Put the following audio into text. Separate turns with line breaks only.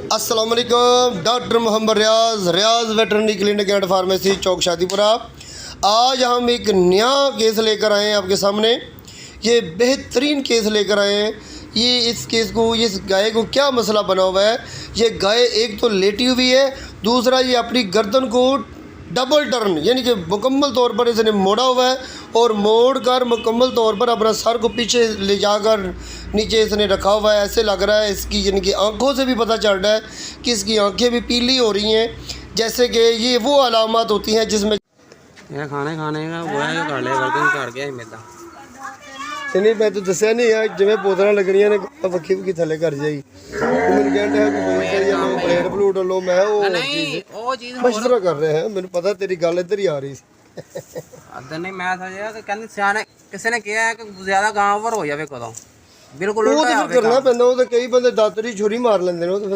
अस्सलाम वालेकुम। Doctor Mohammad Riyaz veterinary clinic and pharmacy Chowk Shadipura. आज हम एक नया केस लेकर आए हैं आपके सामने। ये बेहतरीन केस लेकर आए हैं। ये इस केस को, इस गाय को क्या मसला बना हुआ है। ये गाय एक तो लेटी हुई है, दूसरा ये अपनी गर्दन को डबल टर्न यानी कि मुकम्मल तौर पर इसने मोड़ा हुआ है और मोड़ कर मुकम्मल तौर पर अपना सर को पीछे ले जाकर नीचे इसने रखा हुआ है। ऐसे लग रहा है इसकी यानी कि आंखों से भी पता चल रहा है कि इसकी आंखें भी पीली हो रही हैं, जैसे कि ये वो अलामत होती हैं जिसमें
खाने का वो है कर ले बर्तन कर गया मेरा
नहीं। मैं तो दसिया नहीं है जिमें बोतल लगनिया ने पक्की पक्की थले कर जाएगी। मैंने कहना प्लेट प्लूट लो, मैं वो चीज मशवरा कर रहे हैं। मैंने पता तेरी गल इधर ही आ रही
नहीं। मैं समझा कि कहंदे सियाने किसी ने कहा है कि ज्यादा गांव पर हो जावे कदों बिल्कुल
करना पैंदा। कई बंदे दातरी छुरी मार लेंदे ने।